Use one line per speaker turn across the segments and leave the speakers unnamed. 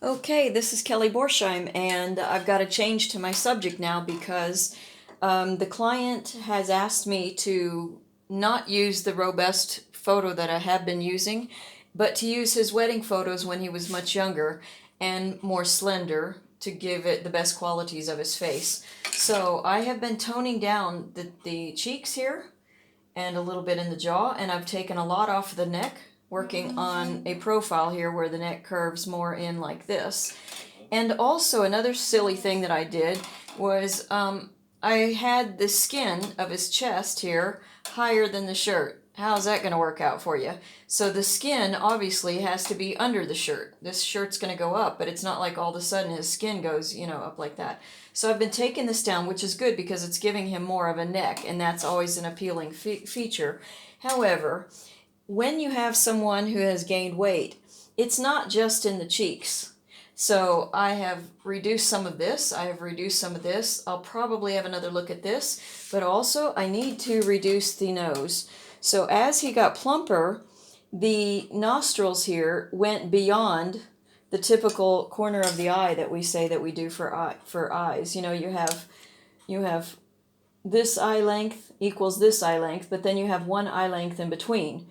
Okay, this is Kelly Borsheim, and I've got to change to my subject now because the client has asked me to not use the robust photo that I have been using, but to use his wedding photos when he was much younger and more slender to give it the best qualities of his face. So I have been toning down the cheeks here and a little bit in the jaw, and I've taken a lot off the neck, working on a profile here where the neck curves more in like this. And also another silly thing that I did was I had the skin of his chest here higher than the shirt. How's that going to work out for you? So the skin obviously has to be under the shirt. This shirt's going to go up, but it's not like all of a sudden his skin goes, up like that. So I've been taking this down, which is good because it's giving him more of a neck, and that's always an appealing feature. However, when you have someone who has gained weight, it's not just in the cheeks. So I have reduced some of this. I have reduced some of this. I'll probably have another look at this, but also I need to reduce the nose. So as he got plumper, the nostrils here went beyond the typical corner of the eye that we say that we do for eyes. You have this eye length equals this eye length, but then you have one eye length in between.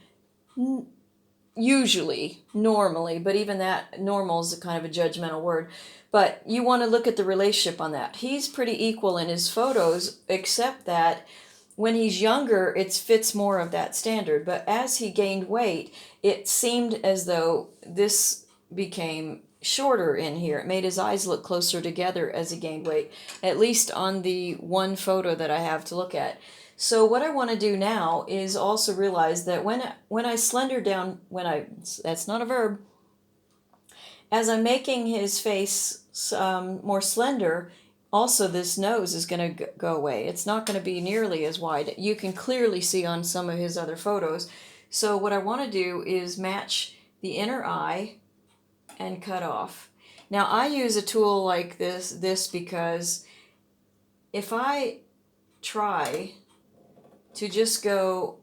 Usually, normally, but even that, normal is a kind of a judgmental word. But you want to look at the relationship on that. He's pretty equal in his photos, except that when he's younger, it fits more of that standard. But as he gained weight, it seemed as though this became shorter in here. It made his eyes look closer together as he gained weight, at least on the one photo that I have to look at. So what I want to do now is also realize that when I slender down, that's not a verb, as I'm making his face more slender, also this nose is going to go away. It's not going to be nearly as wide. You can clearly see on some of his other photos. So what I want to do is match the inner eye and cut off. Now I use a tool like this because if I try to just go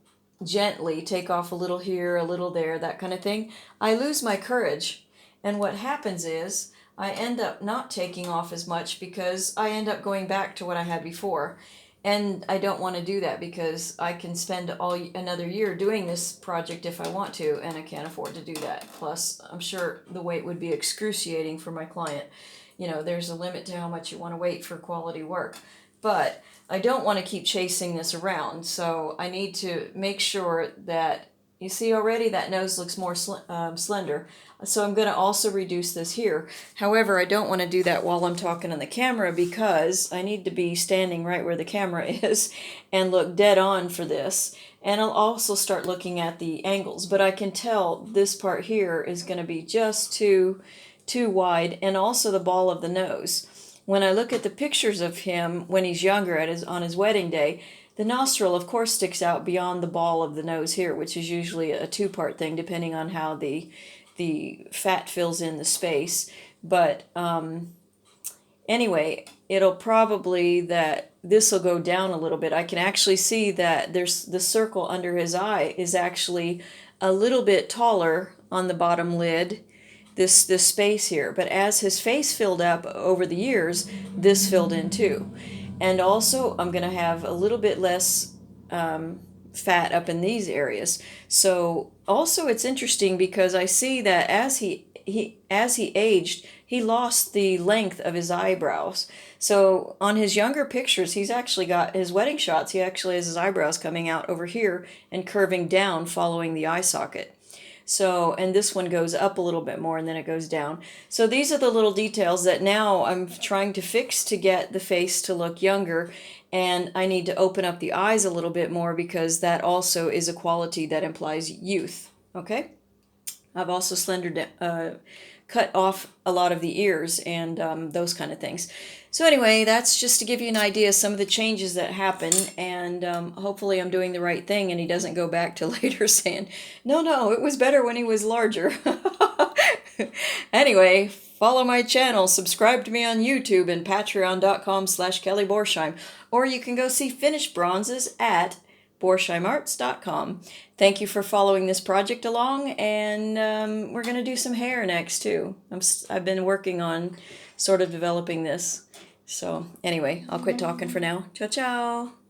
gently, take off a little here, a little there, that kind of thing, I lose my courage. And what happens is I end up not taking off as much because I end up going back to what I had before. And I don't want to do that because I can spend another year doing this project if I want to, and I can't afford to do that. Plus, I'm sure the wait would be excruciating for my client. There's a limit to how much you want to wait for quality work. But I don't want to keep chasing this around, so I need to make sure that, you see already that nose looks more slender. So I'm going to also reduce this here. However, I don't want to do that while I'm talking on the camera because I need to be standing right where the camera is and look dead on for this. And I'll also start looking at the angles, but I can tell this part here is going to be just too wide, and also the ball of the nose. When I look at the pictures of him when he's younger on his wedding day, the nostril, of course, sticks out beyond the ball of the nose here, which is usually a two-part thing, depending on how the fat fills in the space. But anyway, it'll probably that this will go down a little bit. I can actually see that there's the circle under his eye is actually a little bit taller on the bottom lid, this space here. But as his face filled up over the years, this filled in too. And also I'm going to have a little bit less fat up in these areas. So also it's interesting because I see that as he aged, he lost the length of his eyebrows. So on his younger pictures, he's actually got his wedding shots. He actually has his eyebrows coming out over here and curving down following the eye socket. So, and this one goes up a little bit more and then it goes down. So these are the little details that now I'm trying to fix to get the face to look younger. And I need to open up the eyes a little bit more because that also is a quality that implies youth. Okay? I've also cut off a lot of the ears and those kind of things. So anyway, that's just to give you an idea of some of the changes that happen, and hopefully I'm doing the right thing and he doesn't go back to later saying, no, it was better when he was larger. Anyway, follow my channel, subscribe to me on YouTube and patreon.com/Kelly Borsheim, or you can go see finished bronzes at borsheimarts.com. Thank you for following this project along, and we're going to do some hair next too. I've been working on sort of developing this. So anyway, I'll quit talking for now. Ciao, ciao.